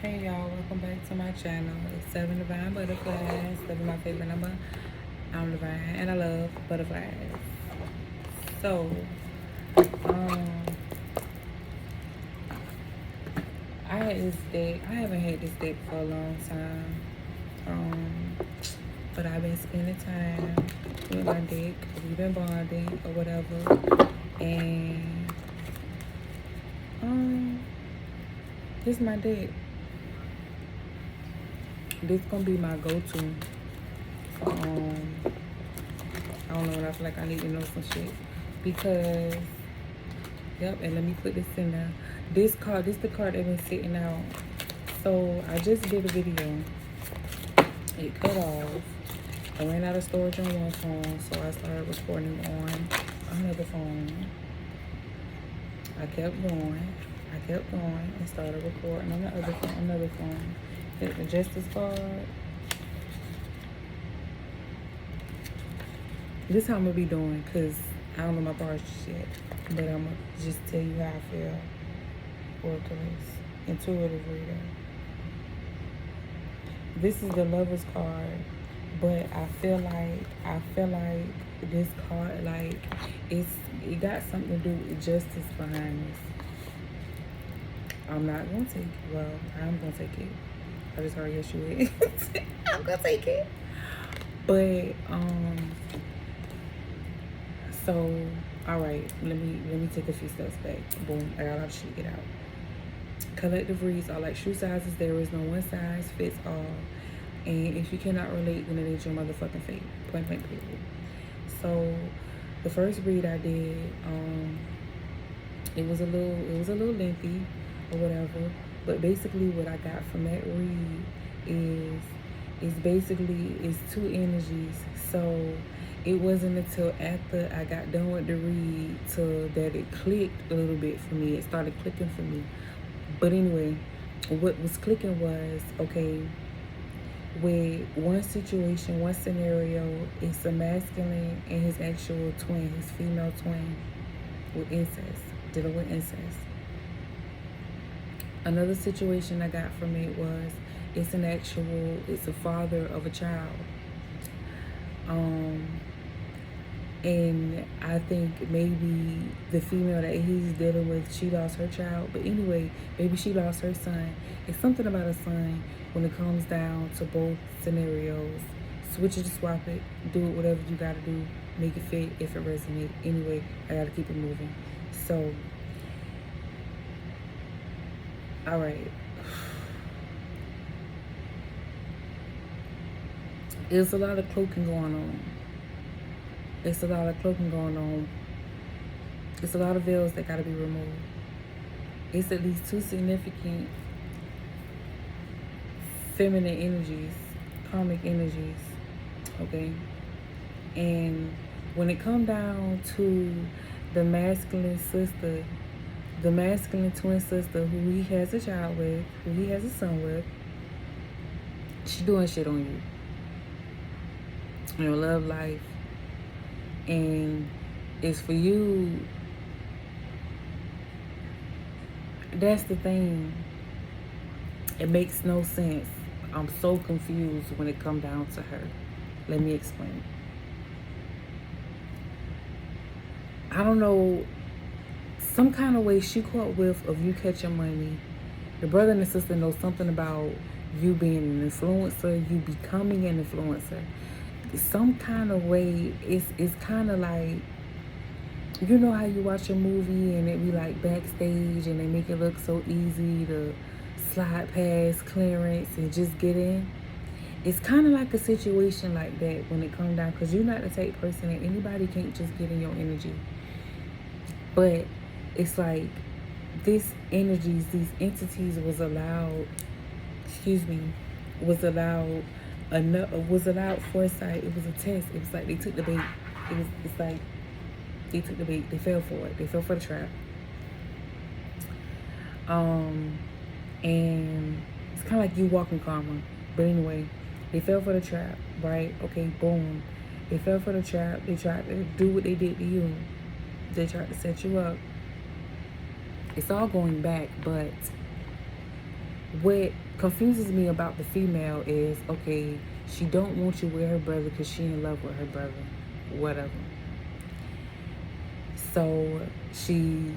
Hey y'all, welcome back to my channel. It's Seven Divine Butterflies. Seven my favorite number. I'm Divine and I love butterflies. So, um, I had this deck. I haven't had this deck for a long time. Um, but I've been spending time with my deck. We've been bonding or whatever. And this is my deck. This gonna be my go-to. I don't know what I feel like I need to know some shit. Because yep, and let me put this in there. This is the card that been sitting out. So I just did a video. It cut off. I ran out of storage on one phone, so I started recording on another phone. I kept going. And started recording on the other phone, another phone. Hit the Justice card. This how I'm gonna be doing, cause I don't know my parts yet, but I'm gonna just tell you how I feel. Workers, intuitive reader. This is the Lovers card, but I feel like this card, like it got something to do with justice behind this. I'm not gonna take it. Well, I'm gonna take it. I just heard yes you would. I'm gonna take it. But so all right, let me take a few steps back. Boom, I got a lot of shit to get out. Collective reads are like shoe sizes. There is no one size fits all. And if you cannot relate, then it ain't your motherfucking fate. Point blank period. So the first read I did, it was a little lengthy or whatever. But basically what I got from that read is basically it's two energies. So it wasn't until after I got done with the read that it clicked a little bit for me. It started clicking for me. But anyway, what was clicking was, okay, with one situation, one scenario, it's a masculine and his actual twin, his female twin with incest, dealing with incest. Another situation I got from it was it's a father of a child. And I think maybe the female that he's dealing with, she lost her child. But anyway, maybe she lost her son. It's something about a son when it comes down to both scenarios. Switch it, swap it, do it, whatever you gotta do, make it fit if it resonates. Anyway, I gotta keep it moving. So, all right. There's a lot of cloaking going on. It's a lot of veils that gotta be removed. It's at least two significant feminine energies, karmic energies, okay? And when it come down to the masculine sister, the masculine twin sister who he has a child with, who he has a son with, she doing shit on you. In your love life. And it's for you. That's the thing. It makes no sense. I'm so confused when it comes down to her. Let me explain. I don't know, some kind of way she caught whiff of you catching money. The brother and the sister know something about you being an influencer, you becoming an influencer. Some kind of way, it's kind of like, you know how you watch a movie and it be like backstage and they make it look so easy to slide past clearance and just get in? It's kind of like a situation like that when it comes down, because you're not the type person that anybody can't just get in your energy. But it's like these entities was allowed foresight. It was a test. It was like they took the bait. It's like they took the bait. They fell for it. They fell for the trap. And it's kind of like you walking karma. But anyway, they fell for the trap, right? Okay, boom. They fell for the trap. They tried to do what they did to you. They tried to set you up. It's all going back, but What confuses me about the female is, okay, she don't want you with her brother because she in love with her brother, whatever. So she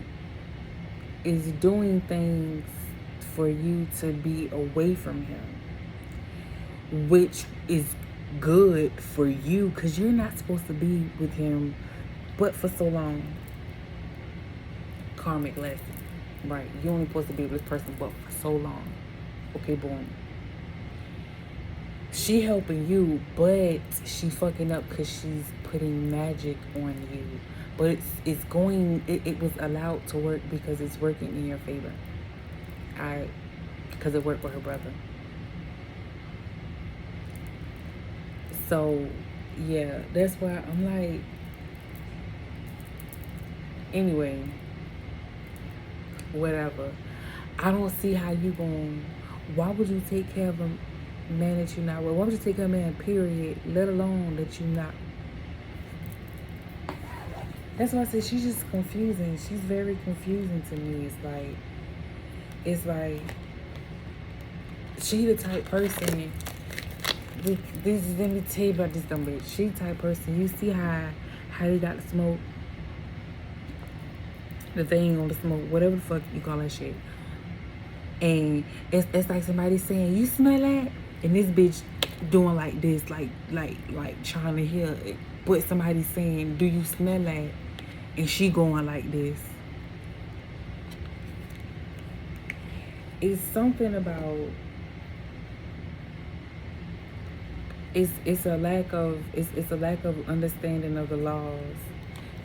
is doing things for you to be away from him, which is good for you because you're not supposed to be with him but for so long. Karmic lesson, right? You're only supposed to be with this person but for so long. Okay, boom. She helping you, but she fucking up because she's putting magic on you. But it was allowed to work because it's working in your favor. Because it worked with her brother. So, yeah, that's why I'm like, anyway, whatever. I don't see how you going, why would you take care of a man that you're not with? Why would you take care of a man, period, let alone that you're not? That's why I said she's just confusing. She's very confusing to me. It's like, she the type person, let me tell you about this dumb bitch. She the type person, you see how you got the smoke, the thing on the smoke, whatever the fuck you call that shit. And it's like somebody saying, you smell that? And this bitch doing like this, like trying to hear it. But somebody saying, do you smell that? And she going like this. It's something about, it's a lack of understanding of the laws.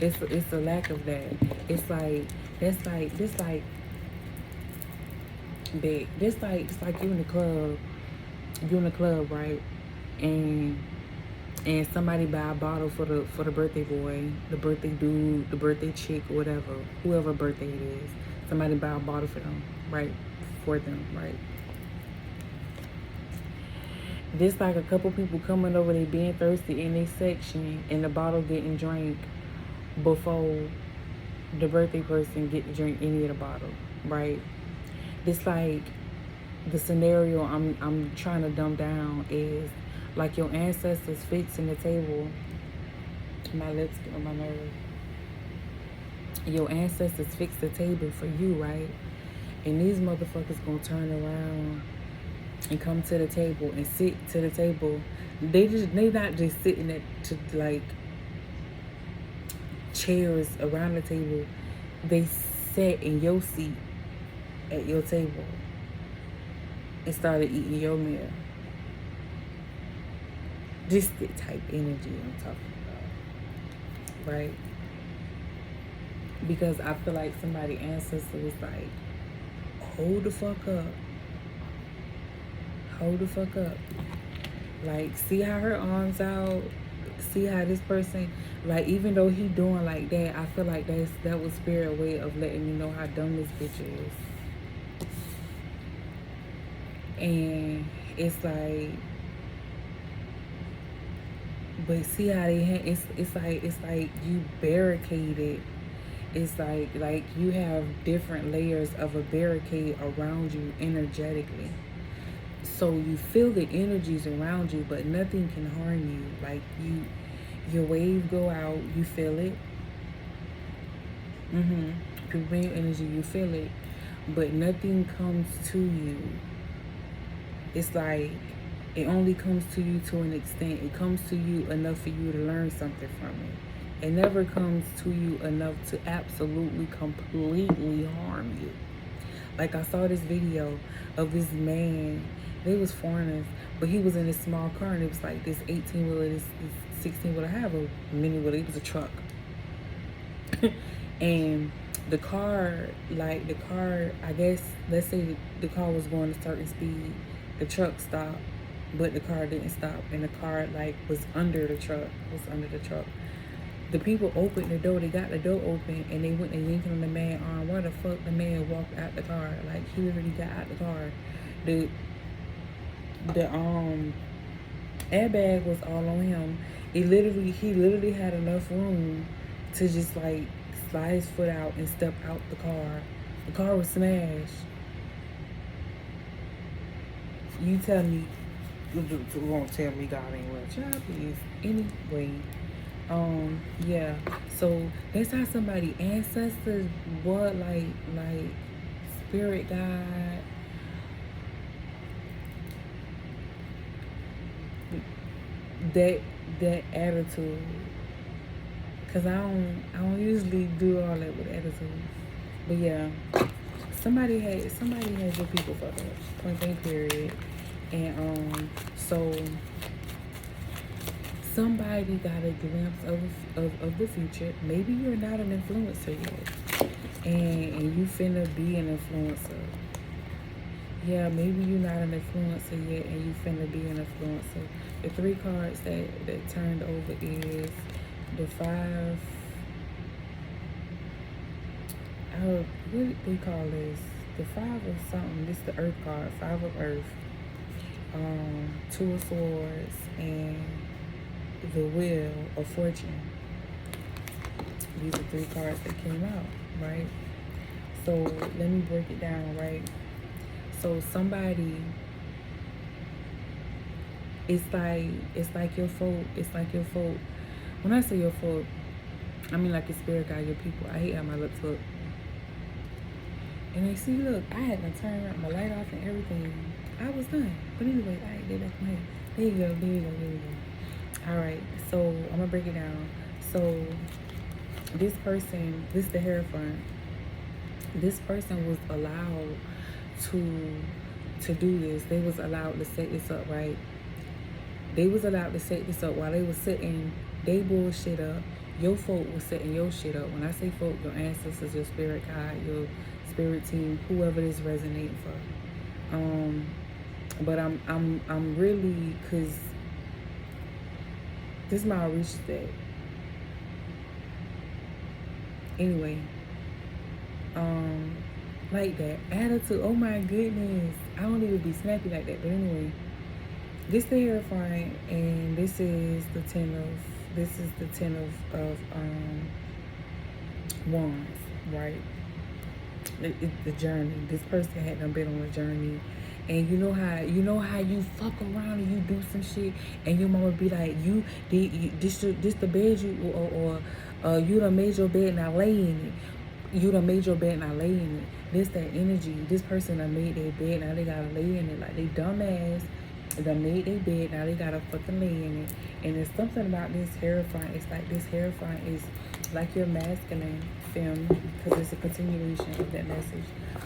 It's a lack of that. It's like you in the club, right? And somebody buy a bottle for the birthday boy, the birthday dude, the birthday chick, or whatever, whoever birthday it is. Somebody buy a bottle for them, right? For them, right? This like a couple people coming over, they being thirsty in their section, and the bottle getting drank before the birthday person get to drink any of the bottle, right? This like the scenario I'm trying to dumb down is like your ancestors fixing the table. My lips get on my nerves. Your ancestors fix the table for you, right? And these motherfuckers gonna turn around and come to the table and sit to the table. They not just sitting at to like chairs around the table. They sat in your seat at your table and started eating your meal. This the type energy I'm talking about, right? Because I feel like somebody ancestor was like, hold the fuck up. Hold the fuck up. Like, see how her arms out? See how this person, like, even though he doing like that, I feel like that was spirit way of letting me know how dumb this bitch is. And it's like, but see how it's like you barricaded. It's like you have different layers of a barricade around you energetically. So you feel the energies around you, but nothing can harm you. Like your wave go out, you feel it. People bring your energy, you feel it, but nothing comes to you. It's like it only comes to you to an extent. It comes to you enough for you to learn something from it. It never comes to you enough to absolutely, completely harm you. Like I saw this video of this man. They was foreigners, but he was in this small car, and it was like this 18-wheeler, this 16-wheeler, a mini-wheeler. It was a truck. And the car, I guess, let's say the car was going a certain speed. The truck stopped, but the car didn't stop, and the car was under the truck. The people opened the door. They got the door open, and they went and yanked on the man's arm. Why the fuck the man walked out the car? Like, he literally got out the car. The airbag was all on him. He literally had enough room to just like slide his foot out and step out the car. The car was smashed. You tell me, you won't tell me God ain't real. Child, please. Anyway, yeah. So that's how somebody ancestors, what, like spirit guide, that that attitude. Cause I don't usually do all that with attitude. But yeah, somebody had your people fucked up. Point blank period. And so somebody got a glimpse of the future. Maybe you're not an influencer yet, and you finna be an influencer. Yeah, maybe you're not an influencer yet, and you finna be an influencer. The three cards that turned over is the five. What do they call this? The five of something. This is the Earth card. Five of Earth. Two of Swords and the Wheel of Fortune. These are three cards that came out, right? So let me break it down, right? So somebody, it's like your fault. It's like your fault. When I say your fault, I mean like your spirit guide, your people. I hate how my lips look. And they see, look, I had to turn my light off and everything. I was done. But anyway, all right, that's my head. There you go. All right, so I'm gonna break it down. So this person, this is the Hierophant. This person was allowed to do this. They was allowed to set this up, right? They was allowed to set this up while they was setting they bullshit up. Your folk was setting your shit up. When I say folk, your ancestors, your spirit guide, your spirit team, whoever this resonating for. But I'm really, cause this is my outreach that. Anyway, like that attitude. Oh my goodness, I don't even be snappy like that. But anyway, this the Hierophant, and this is the ten of wands, right? The journey. This person had done been on a journey, and you know how you fuck around and you do some shit, and your mama be like, this the bed or you done made your bed, now lay in it. You done made your bed, now lay in it. This that energy. This person done made their bed, now they gotta lay in it. Like they dumbass done made their bed, now they gotta fucking lay in it. And there's something about this Hierophant. It's like this Hierophant is like your masculine film, because it's a continuation of that message.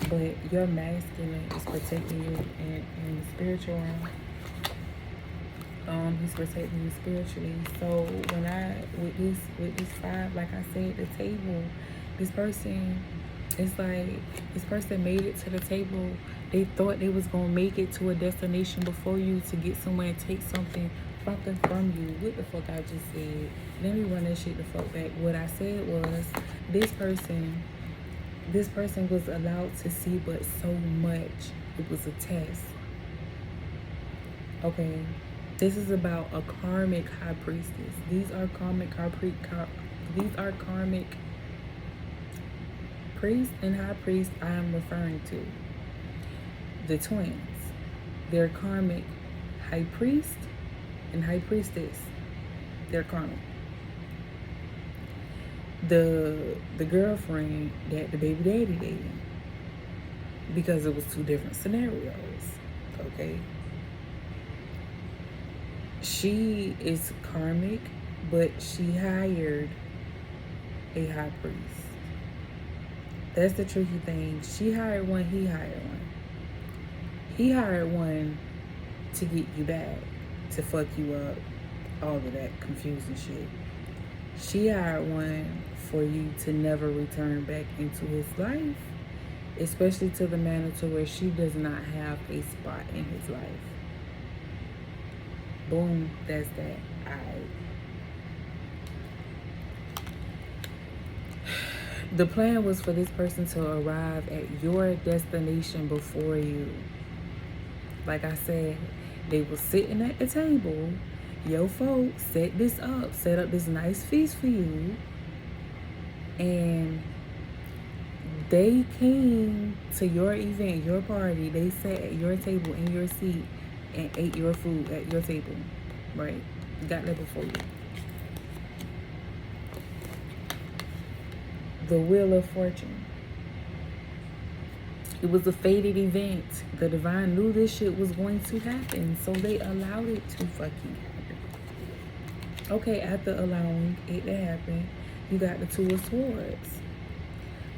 But your masculine is protecting you in the spiritual realm. He's protecting you spiritually. So when with this five, like I said, the table, this person, it's like this person made it to the table. They thought they was gonna make it to a destination before you to get somewhere and take something from you. What the fuck I just said? Let me run that shit the fuck back. What I said was this person was allowed to see but so much. It was a test. Okay. This is about a karmic high priestess. These are karmic priest and high priest I am referring to. The twins. They're karmic high priest and high priestess. They're karmic. The girlfriend that the baby daddy dated, because it was two different scenarios. Okay. She is karmic, but she hired a high priest. That's the tricky thing. She hired one, he hired one. He hired one to get you back, to fuck you up, all of that confusing shit. She hired one for you to never return back into his life, especially to the manner to where she does not have a spot in his life. Boom, that's that. Alright. The plan was for this person to arrive at your destination before you. Like I said, they were sitting at the table. Yo folks set this up, set up this nice feast for you. And they came to your event, your party. They sat at your table in your seat. and ate your food at your table, right? Got that before you. The Wheel of Fortune. It was a fated event. The divine knew this shit was going to happen, so they allowed it to fucking happen. Okay, after allowing it to happen, you got the Two of Swords.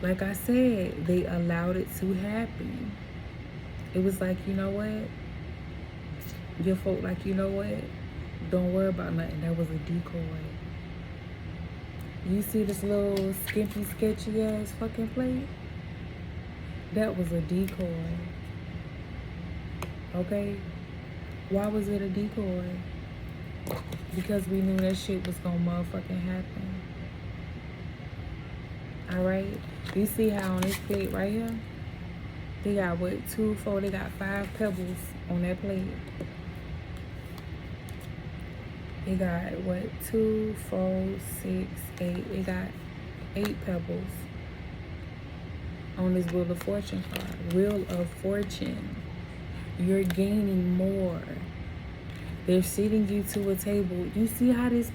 Like I said, they allowed it to happen. It was like, you know what? Your folk like, you know what? Don't worry about nothing. That was a decoy. You see this little skimpy, sketchy ass fucking plate? That was a decoy. Okay? Why was it a decoy? Because we knew that shit was gonna motherfucking happen. Alright? You see how on this plate right here? They got what? 2, 4, they got 5 pebbles on that plate. They got what? 2, 4, 6, 8. They got 8 pebbles on this Wheel of Fortune card. Wheel of Fortune. You're gaining more. They're seating you to a table. You see how this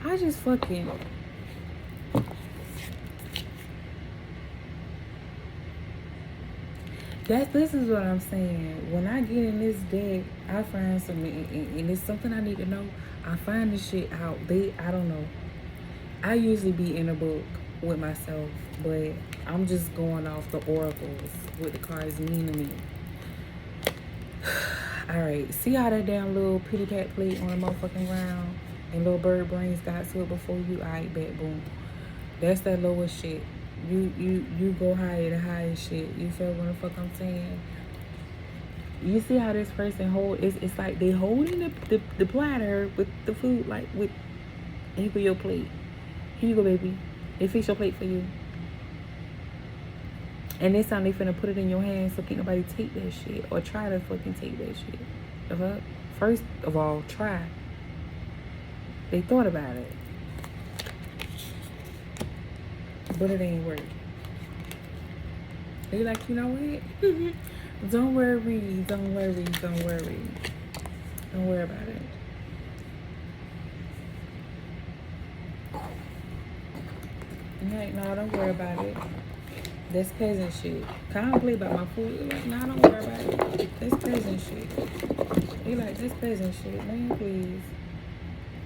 I just fucking... This is what I'm saying. When I get in this deck, I find something, and it's something I need to know. I find this shit out. I don't know. I usually be in a book with myself, but I'm just going off the oracles, what the cards mean to me. Alright, see how that damn little pity pat plate on the motherfucking ground and little bird brains got to it before you? Alright, bet, boom. That's that lowest shit. You go higher the highest shit. You feel what the fuck I'm saying? You see how this person hold, it's like they holding the platter with the food, like with, here go your plate. Here you go, baby. They fix your plate for you. And this time they finna put it in your hand, so can't nobody take that shit or try to fucking take that shit. The fuck? First of all, try. They thought about it, but it ain't work. They like, you know what? Don't worry, don't worry, don't worry. Don't worry about it. Like, no, don't worry about it. That's peasant shit. I don't play about my food. Like, nah, don't worry about it. That's peasant shit. They like, that's peasant shit. Man, please.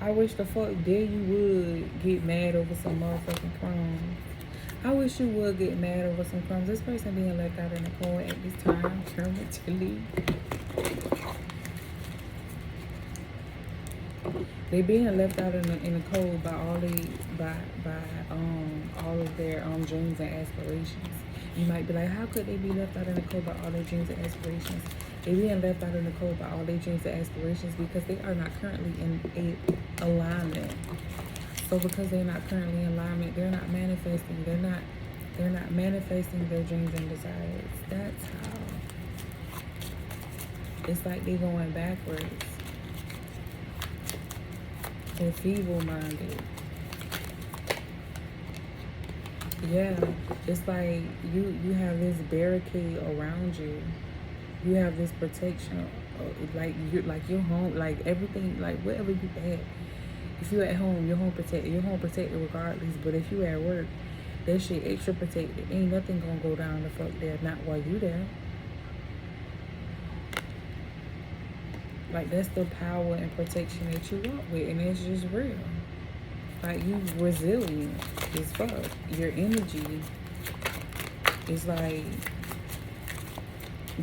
I wish the fuck there you would get mad over some motherfucking crumbs. I wish you would get mad over some crumbs. This person being left out in the cold at this time, currently. They being left out in the cold by all all of their dreams and aspirations. You might be like, how could they be left out in the cold by all their dreams and aspirations? They being left out in the cold by all their dreams and aspirations because they are not currently in a alignment. So because they're not currently in alignment, they're not manifesting. They're not manifesting their dreams and desires. That's how. It's like they're going backwards. They're feeble-minded. Yeah, it's like you have this barricade around you. You have this protection, like you're home, like everything, like whatever you at. If you're at home, you're home protected. You're home protected regardless. But if you at work, that shit extra protected. Ain't nothing gonna go down the fuck there. Not while you there. Like, that's the power and protection that you walk with, and it's just real. Like, you resilient as fuck. Your energy is like,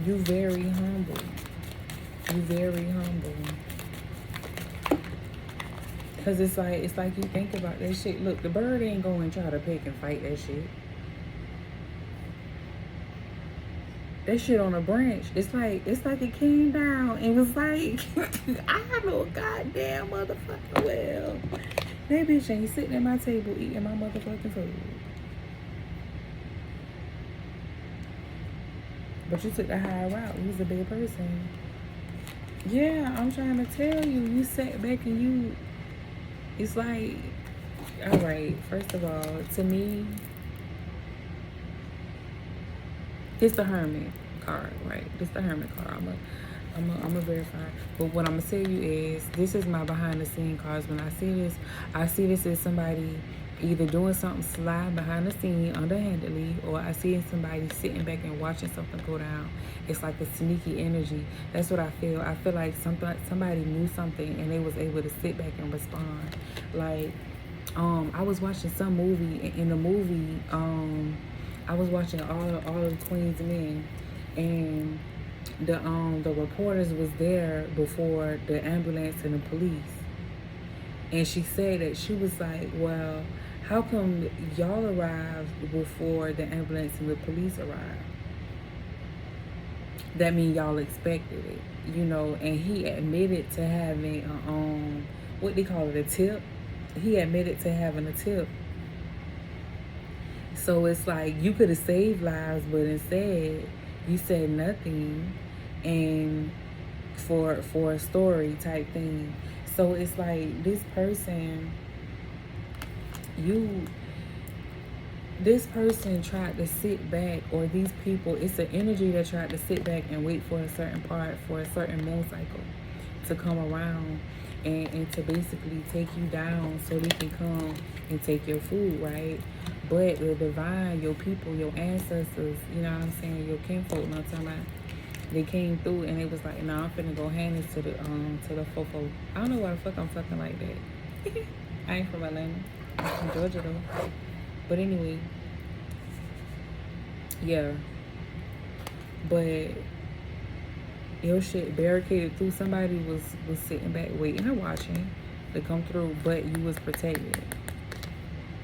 you very humble. You very humble. Cause it's like you think about that shit. Look, the bird ain't going to try to pick and fight that shit. That shit on a branch. It's like it came down and was like, I know a goddamn motherfucker well. That bitch ain't sitting at my table eating my motherfucking food. But you took the high route. You was a big person. Yeah, I'm trying to tell you. You sat back and you... It's like... Alright, first of all, to me... It's the Hermit card, right? It's the Hermit card. I'm gonna verify. But what I'm gonna tell you is, this is my behind the scene cards. When I see this as somebody either doing something sly behind the scene underhandedly, or I see somebody sitting back and watching something go down. It's like a sneaky energy. That's what I feel. I feel like somebody knew something and they was able to sit back and respond. Like, I was watching some movie. In the movie, I was watching all of the Queen's Men, and the reporters was there before the ambulance and the police, and she said that she was like, well, how come y'all arrived before the ambulance and the police arrived? That mean y'all expected it, you know. And he admitted to having what they call it, a tip. He admitted to having a tip. So it's like, you could have saved lives, but instead you said nothing, and for a story type thing. So it's like, this person tried to sit back, or these people, it's an energy that tried to sit back and wait for a certain part, for a certain moon cycle to come around, and to basically take you down so they can come and take your food, right? But the divine, your people, your ancestors, you know what I'm saying, your kinfolk, you know what I'm talking about, they came through and it was like, nah, I'm finna go hand this to the fofo. I don't know why the fuck I'm fucking like that. I ain't from Atlanta. I'm from Georgia though. But anyway, yeah. But your shit barricaded through. Somebody was sitting back waiting and watching to come through, but you was protected.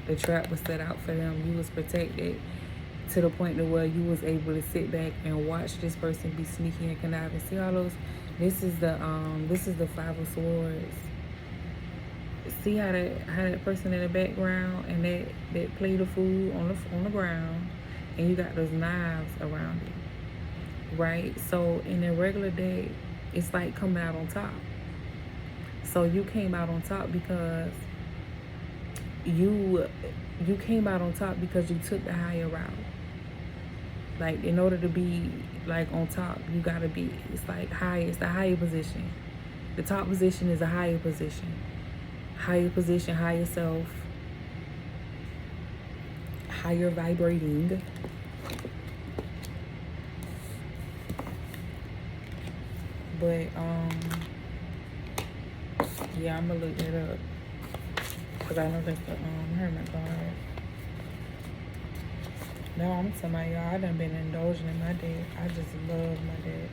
The trap was set out for them. You was protected to the point to where you was able to sit back and watch this person be sneaky and conniving. See all those? This is the Five of Swords. See how that person in the background and that plate of food on the ground, and you got those knives around it, right? So in a regular day, it's like coming out on top. So you came out on top because you came out on top because you took the higher route. Like, in order to be like on top, you gotta be, it's like high, it's the higher position. The top position is a higher position. Higher position, higher self, higher vibrating. But yeah, I'm gonna look that up, because I know that's the Hermit card. Now I'm telling y'all, I done been indulging in my day. I just love my day.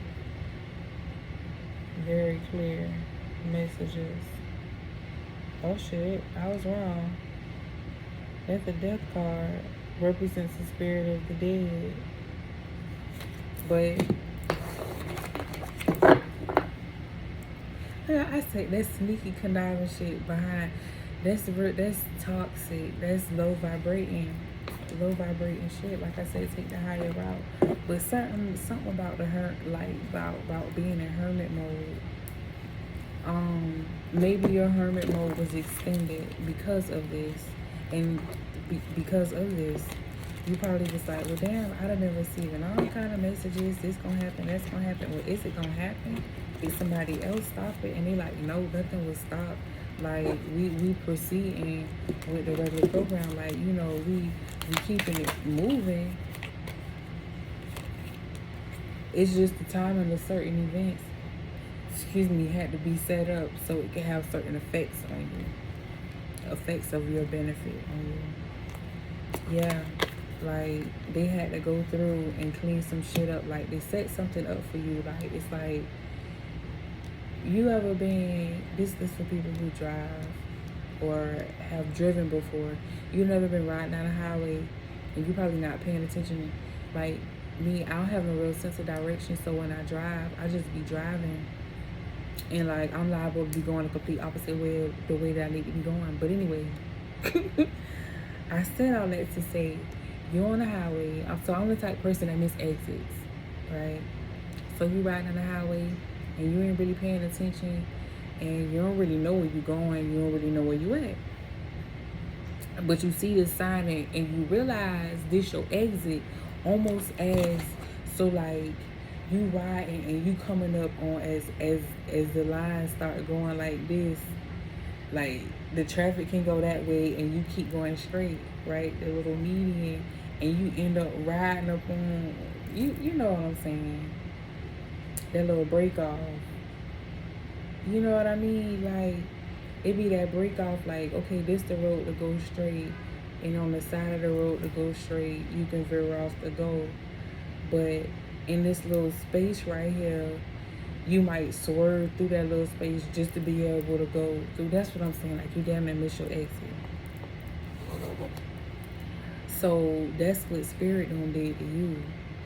Very clear messages. Oh shit, I was wrong. That's the Death card. Represents the spirit of the dead. But yeah, I say that sneaky conniving shit behind, that's toxic. That's low vibrating shit. Like I said, take the higher route. But something about the about being in hermit mode. Maybe your hermit mode was extended because of this, and because of this, you probably was like, well, damn, I done been receiving all kind of messages. This gonna happen, that's gonna happen. Well, is it gonna happen? Did somebody else stop it? And they like, no, nothing was stopped. Like, we proceeding with the regular program. Like, you know, we keeping it moving. It's just the timing of certain events, had to be set up so it can have certain effects on you. Effects of your benefit on you. Yeah. Like, they had to go through and clean some shit up. Like, they set something up for you. Like, it's like, you ever been, this for people who drive or have driven before. You never been riding down a highway and you probably not paying attention. Like me, I don't have a real sense of direction, so when I drive, I just be driving, and like, I'm liable to be going the complete opposite way of the way that I need to be going. But anyway, I said all that to say, you're on the highway. I'm the type of person that miss exits, right? So you riding on the highway and you ain't really paying attention, and you don't really know where you're going, you don't really know where you at. But you see this sign and you realize this your exit, almost as, so like, you riding and you coming up on as the lines start going like this, like the traffic can go that way and you keep going straight, right? The little median, and you end up riding up on, you know what I'm saying? That little break off. You know what I mean? Like it be that break off, like, okay, this the road to go straight, and on the side of the road to go straight, you can veer off to go. But in this little space right here, you might swerve through that little space just to be able to go through. That's what I'm saying. Like you damn near miss your exit. So that's what spirit done did to you,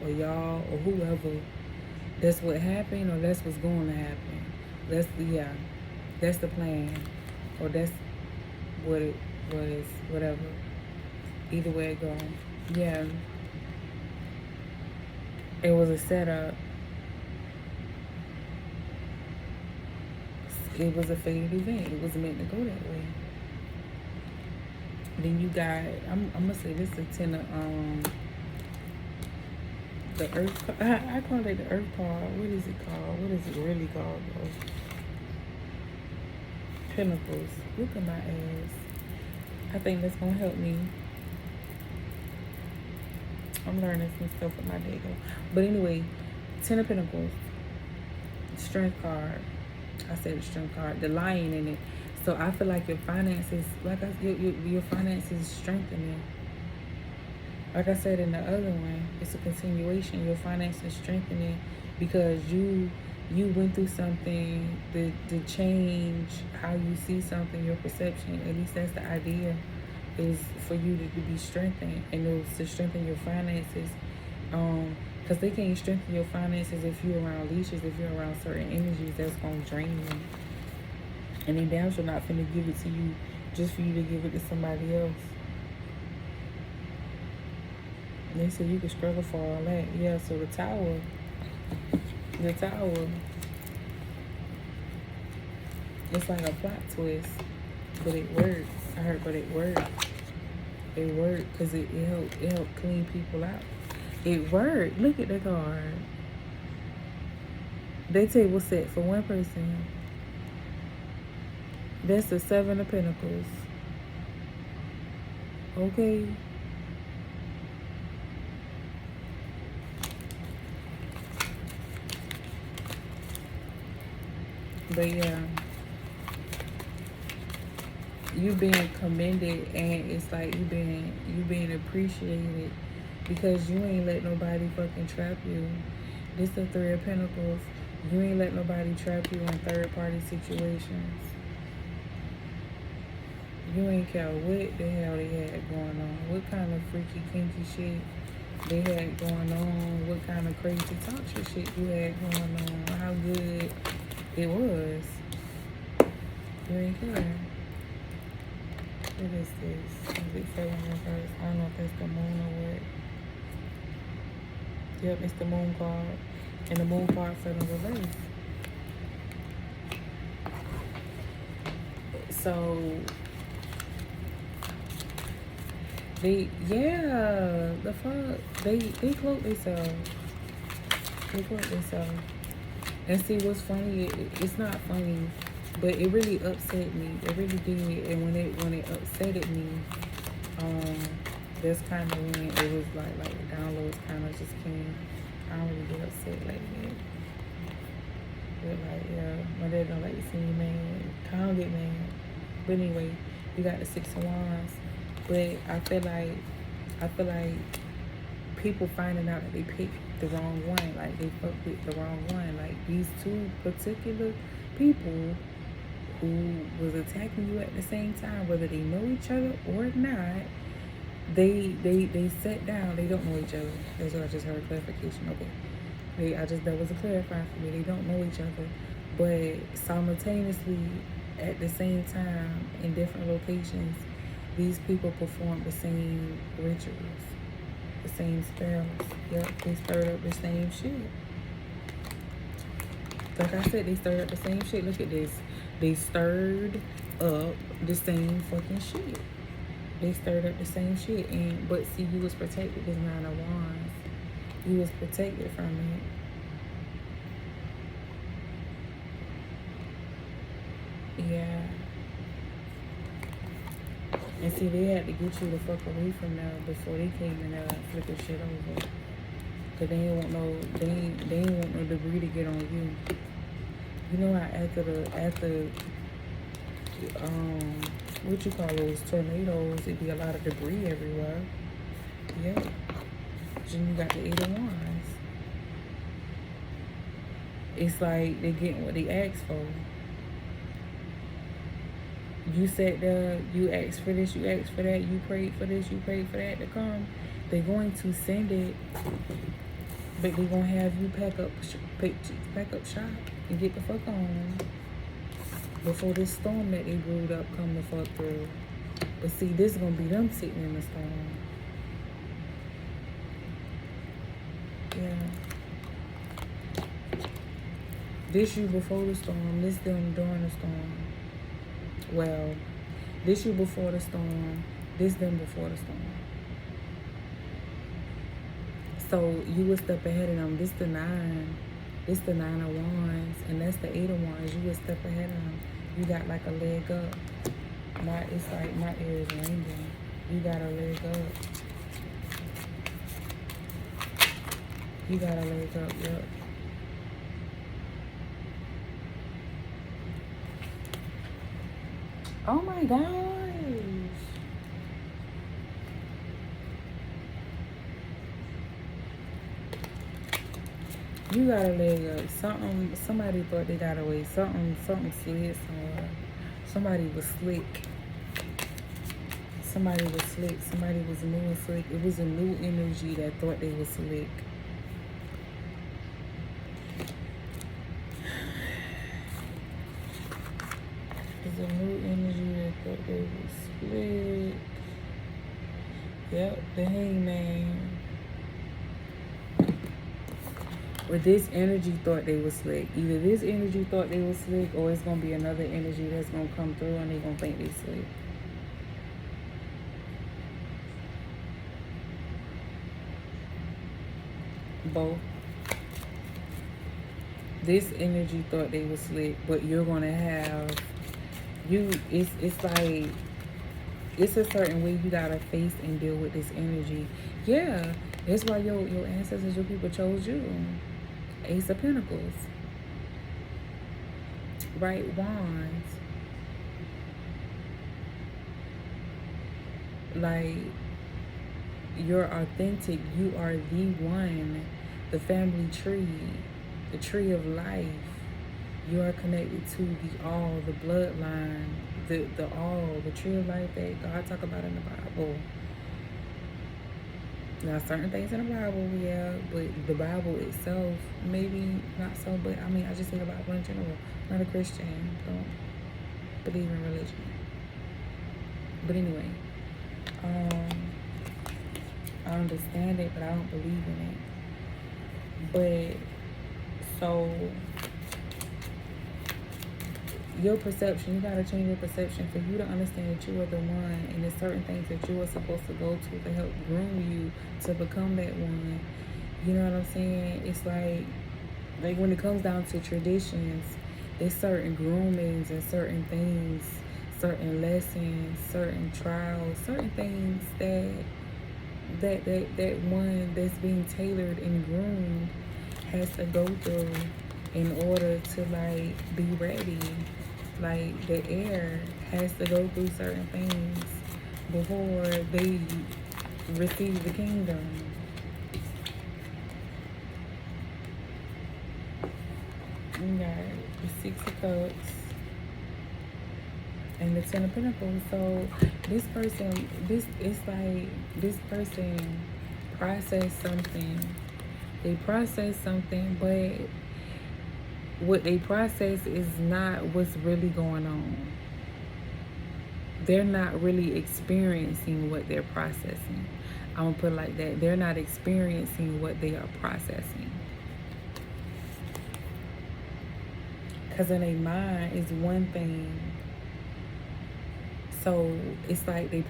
or y'all, or whoever. That's what happened, or that's what's going to happen. That's the that's the plan, or that's what it was. Whatever. Either way it goes. Yeah. It was a setup. It was a fated event. It was meant to go that way. Then you got, I'm gonna say this is a 10 of the earth. I call it the earth card. What is it called? What is it really called though? Pentacles. Look at my ass. I think that's gonna help me. I'm learning some stuff with my day though. But anyway, 10 of Pentacles. Strength card. I said the strength card. The lion in it. So I feel like your finances, like your finances strengthening. Like I said in the other one, it's a continuation. Your finances strengthening because you went through something to change how you see something, your perception. At least that's the idea, is for you to be strengthened, and it was to strengthen your finances. Because they can't strengthen your finances if you're around leeches, if you're around certain energies that's gonna drain you. And they damn sure not finna give it to you just for you to give it to somebody else. And they said you could struggle for all that. Yeah, so the tower, it's like a plot twist, but it worked. I heard, but it worked. It worked because it helped clean people out. It worked. Look at the card. They table set for one person. That's the 7 of Pentacles. Okay. But yeah, you being commended, and it's like you being appreciated because you ain't let nobody fucking trap you. This the 3 of Pentacles. You ain't let nobody trap you in third-party situations. You ain't care what the hell they had going on, what kind of freaky, kinky shit they had going on, what kind of crazy toxic shit you had going on, how good it was. You ain't care. What is this? Is it 7 reverse? I don't know if that's the moon or what. Yep, it's the moon card. And the moon card fell in reverse. So the fuck, they cloak themselves. They cloak themselves. And see what's funny? It's not funny, but it really upset me. It really did. And when it upsetted me, that's kind of when it was like the downloads kind of just came. I don't really get upset like that. But like, yeah, my dad don't like to see me mad. I don't get mad. But anyway, you got the 6 of Wands. But I feel like people finding out that they picked the wrong one, like they fucked with the wrong one. Like these two particular people who was attacking you at the same time, whether they know each other or not, they sat down. They don't know each other. That's what I just heard. Clarification. Okay. That was a clarifier for me. They don't know each other, but simultaneously at the same time in different locations, these people perform the same rituals, the same spells. Yep, they stirred up the same shit. Like I said, they stirred up the same shit. Look at this. They stirred up the same fucking shit. They stirred up the same shit. But see, you was protected with 9 of Wands. You was protected from it. Yeah. And see, they had to get you the fuck away from there before they came in there and flipping shit over. Cause they ain't want no, they ain't want no debris to get on you. You know how after what you call those tornadoes, it be a lot of debris everywhere. Yeah. Then you got the 8 of Wands. It's like they getting what they asked for. You sat there, you asked for this, you asked for that, you prayed for this, you prayed for that to come. They're going to send it, but they're gonna have you pack up shop and get the fuck on before this storm that they brewed up come the fuck through. But see, this is gonna be them sitting in the storm. Yeah. This you before the storm, this them during the storm. Well, this you before the storm, this them before the storm. So you would step ahead of them. This the 9. This the 9 of Wands, and that's the 8 of Wands. You would step ahead of them. You got like a leg up. It's like my ear is ringing. You got a leg up. You got a leg up, yep. Oh my gosh. You got a leg up. Somebody thought they got away. Something slid somewhere. Somebody was slick. Somebody was slick. Somebody was new and slick. It was a new energy that thought they was slick. It's a new energy that thought they was slick. Yep, the Hangman. Or this energy thought they was slick. Either this energy thought they was slick, or it's gonna be another energy that's gonna come through and they gonna think they slick. Both. This energy thought they was slick, but you're gonna have it's like it's a certain way you gotta face and deal with this energy. Yeah, that's why your ancestors, your people chose you. Ace of Pentacles. Right, Wands. Like, you're authentic. You are the one. The family tree. The tree of life. You are connected to the all, the bloodline, the all, the tree of life that God talk about in the Bible. Now, certain things in the Bible, yeah, but the Bible itself, maybe not so, but I mean, I just think about Bible in general. I'm not a Christian, don't believe in religion. But anyway, I understand it, but I don't believe in it. But, so, your perception, you gotta change your perception for you to understand that you are the one, and there's certain things that you are supposed to go to help groom you to become that one. You know what I'm saying? It's like when it comes down to traditions, there's certain groomings and certain things, certain lessons, certain trials, certain things that one that's being tailored and groomed has to go through in order to like be ready. Like the heir has to go through certain things before they receive the kingdom. You got the 6 of Cups and the 10 of Pentacles. So this person processed something. They processed something, but what they process is not what's really going on. They're not really experiencing what they're processing. I'm gonna put it like that. They're not experiencing what they are processing. Because in their mind is one thing. So it's like what they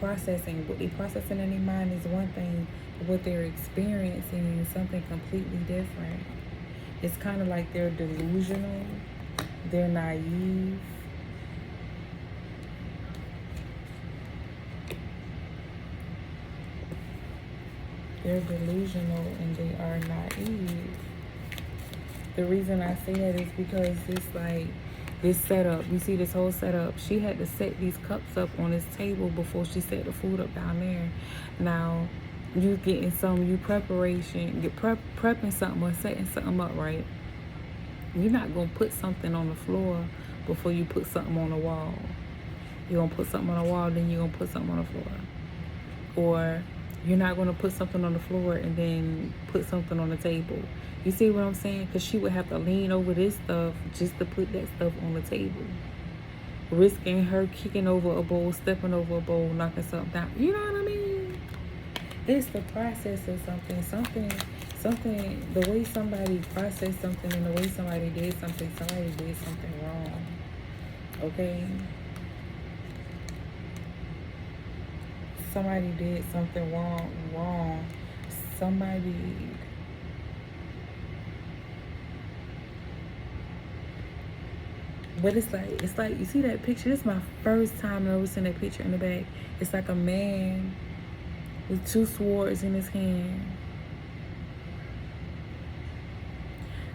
processing in their mind is one thing, but what they're experiencing is something completely different. It's kind of like they're delusional, they're naive, They're delusional and they are naive. The reason I say that is because it's like this setup. You see this whole setup. She had to set these cups up on this table before she set the food up down there. Now, you getting you prepping something or setting something up, right? You're not gonna put something on the floor before you put something on the wall. You're gonna put something on the wall, then you're gonna put something on the floor. Or you're not gonna put something on the floor and then put something on the table. You see what I'm saying? Because she would have to lean over this stuff just to put that stuff on the table. Risking her kicking over a bowl, stepping over a bowl, knocking something down. You know what I mean? It's the process of something, the way somebody processed something and the way somebody did something wrong. Okay? Somebody did something wrong. But it's like you see that picture. This is my first time ever seeing that picture in the back. It's like a man with two swords in his hand.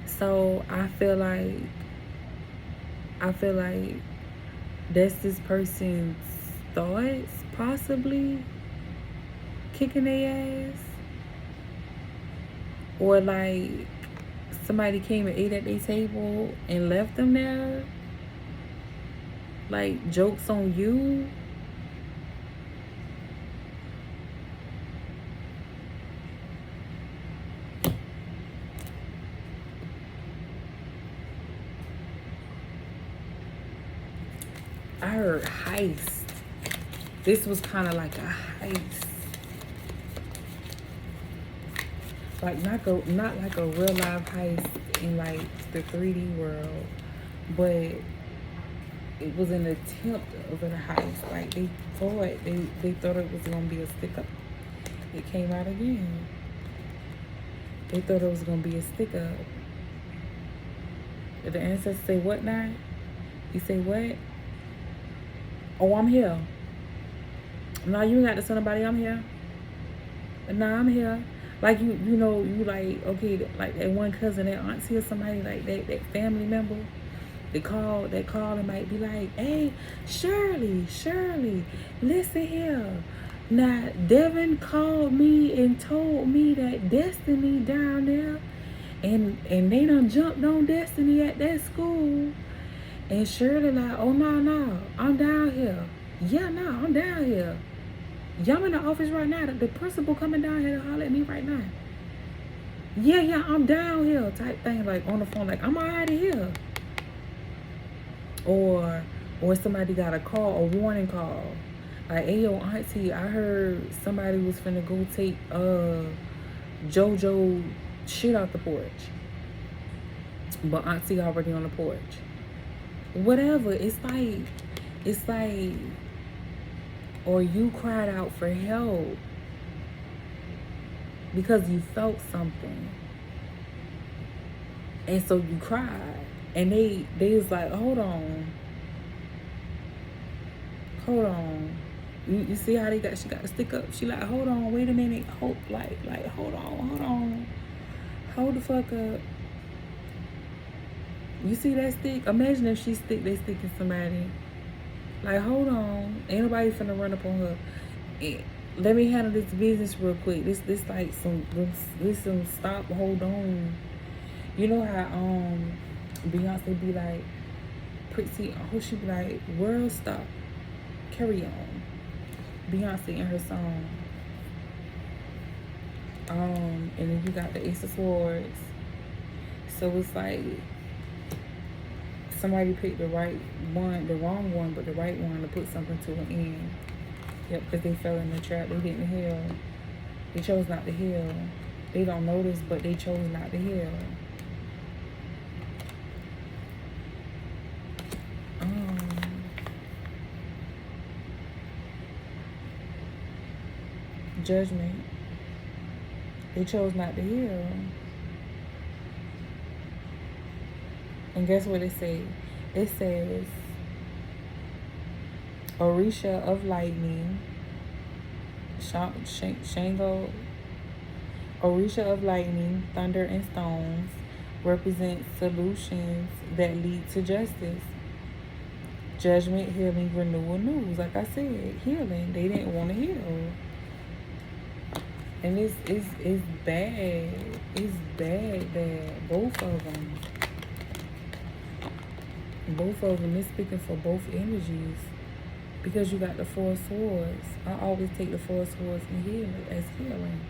So I feel like that's this person's thoughts, possibly kicking their ass. Or like somebody came and ate at their table and left them there. Like, jokes on you. I heard heist. This was kind of like a heist. Like not like a real life heist in like the 3D world, but it was an attempt of a heist. Like they thought it was gonna be a stick up. It came out again. They thought it was gonna be a stick up. Did the ancestors say what now? You say what? Oh, I'm here. No, you ain't got to tell nobody I'm here. Nah, I'm here. Like you know, you like, okay, like that one cousin, that auntie or somebody, like that family member. They call and might be like, hey, Shirley, listen here. Now, Devin called me and told me that Destiny down there, and they done jumped on Destiny at that school. And Shirley like, oh, no, I'm down here. Yeah, no, I'm down here. Y'all in the office right now. The principal coming down here to holler at me right now. Yeah, I'm down here type thing, like on the phone, like, I'm already here. Or somebody got a call, a warning call. Like, hey, yo, auntie, I heard somebody was finna go take JoJo shit out the porch. But auntie already on the porch. Whatever. It's like, or you cried out for help because you felt something. And so you cried. And they was like, hold on. You see how she got to stick up? She like, hold on, wait a minute. Hold on. Hold the fuck up. You see that stick? Imagine if they sticking somebody. Like, hold on. Ain't nobody finna run up on her. Let me handle this business real quick. This like some stop, hold on. You know how Beyonce be like, pretty, she be like, world stop, carry on. Beyonce in her song. And then you got the Ace of Swords. So it's like somebody picked the wrong one, but the right one to put something to an end. Yep, because they fell in the trap. They didn't heal. They chose not to heal. They don't know this, but they chose not to heal. Judgment. They chose not to heal. And guess what it says? It says, Orisha of Lightning, Shango, Orisha of lightning, thunder, and stones represent solutions that lead to justice, judgment, healing, renewal, news. Like I said, healing. They didn't want to heal. And it's bad. It's bad that both of them is speaking for both energies. Because you got the Four Swords. I always take the Four Swords and healing as healing.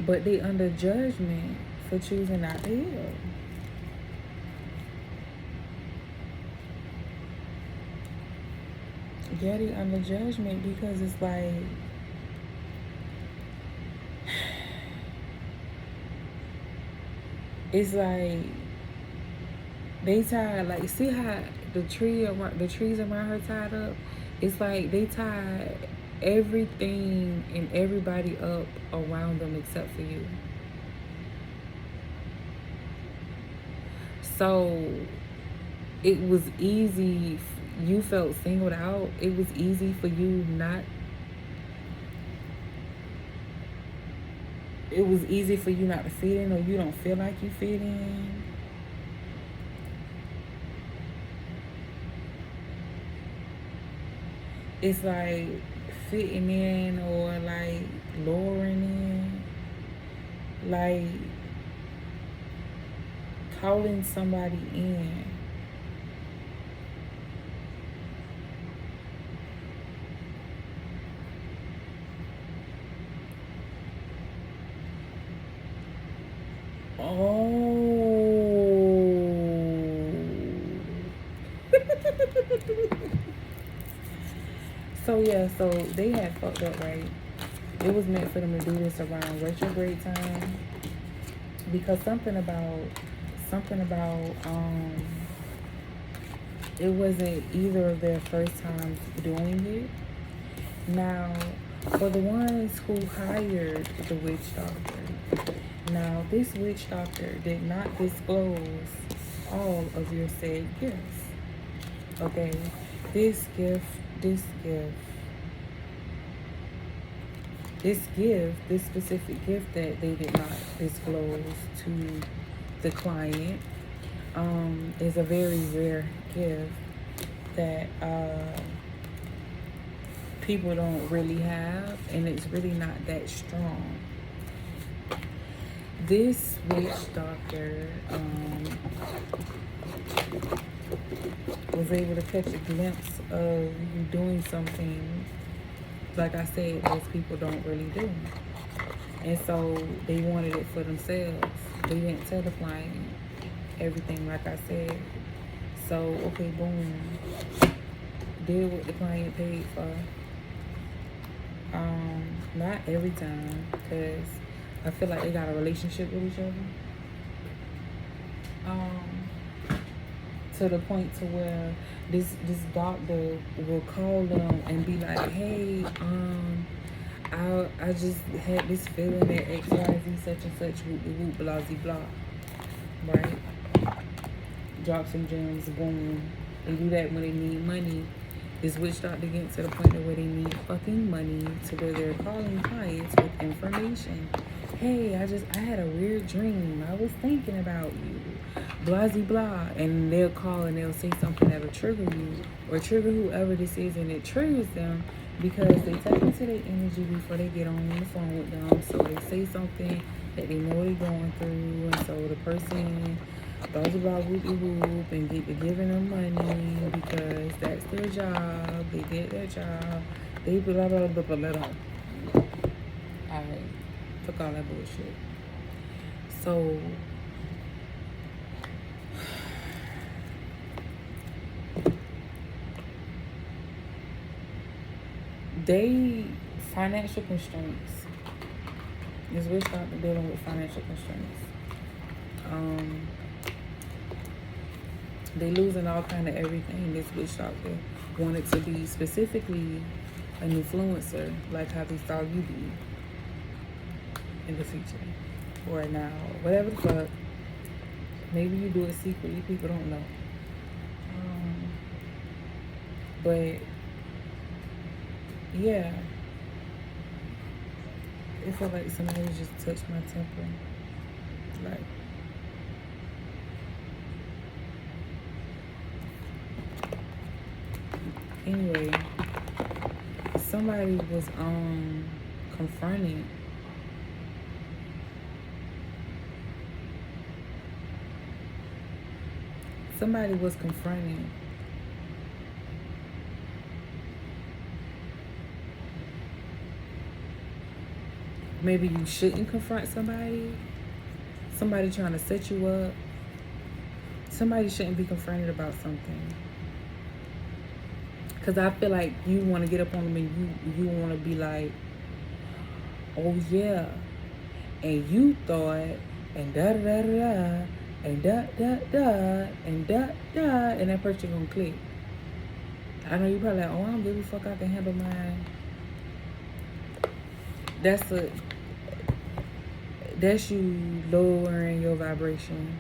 But they under judgment for choosing not to heal. Yeah, they under judgment because it's like it's like they tied, like, see how the trees around her tied up? It's like they tied everything and everybody up around them except for you. So it was easy. You felt singled out. It was easy for you not. It was easy for you not to fit in, or you don't feel like you fit in. It's like fitting in or like lowering in, like calling somebody in. So yeah, so they had fucked up, right? It was meant for them to do this around retrograde time because something about it wasn't either of their first times doing it. Now, for the ones who hired the witch doctor, now this witch doctor did not disclose all of your said gifts. Okay, this gift, this specific gift that they did not disclose to the client is a very rare gift that people don't really have, and it's really not that strong. This witch doctor was able to catch a glimpse of you doing something, like I said, most people don't really do. And so they wanted it for themselves. They didn't tell the client everything, like I said. So, okay, boom. Did what the client paid for. Not every time, because I feel like they got a relationship with each other. To the point to where this doctor will call them and be like, hey, I just had this feeling that XYZ such and such whoop blah blah, right? Drop some gems, boom. They do that when they need money. This witch doctor gets to the point of where they need fucking money, to where they're calling clients with information. Hey, I had a weird dream. I was thinking about you. Blah, blah. And they'll call and they'll say something that'll trigger you or trigger whoever this is, and it triggers them because they tap into their energy before they get on the phone with them. So they say something that they know they're going through, and so the person blah blah whoop whoop and giving them money because that's their job. They did their job. They blah blah blah blah blah. Alright, took all that bullshit. So they financial constraints. This witch doctor dealing with financial constraints. They losing all kind of everything. This witch doctor wanted to be specifically an influencer, like how they saw you be in the future or now, whatever the fuck. Maybe you do it secretly. People don't know. But yeah, It felt like somebody just touched my temple. Like, anyway, somebody was confronted. Somebody was confronted. Maybe you shouldn't confront somebody. Somebody trying to set you up. Somebody shouldn't be confronted about something. Because I feel like you want to get up on them and you want to be like, oh yeah, and you thought, and da da da da, and da da da, and da da, and that person gonna click. I know you probably like, oh, I don't give a fuck, I can handle mine. That's you lowering your vibration.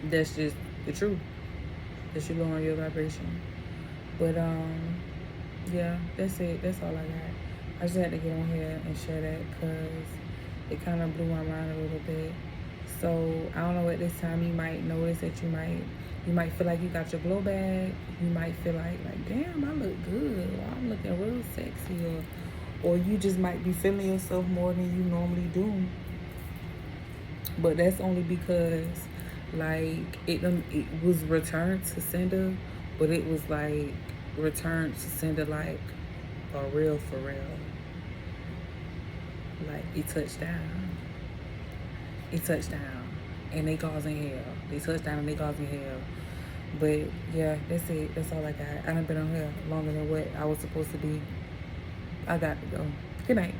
That's just the truth. That's you lowering your vibration. But yeah, that's it. That's all I got. I just had to get on here and share that because it kind of blew my mind a little bit. So I don't know, at this time you might notice that you might feel like you got your glow back. You might feel like damn, I look good, or I'm looking real sexy, or you just might be feeling yourself more than you normally do. But that's only because like it was returned to sender, but it was like returned to sender like for real, like it touched down. It touched down and they causing hell. They touched down and they causing hell. But yeah, that's it. That's all I got. I done been on here longer than what I was supposed to be. I got to go. Good night.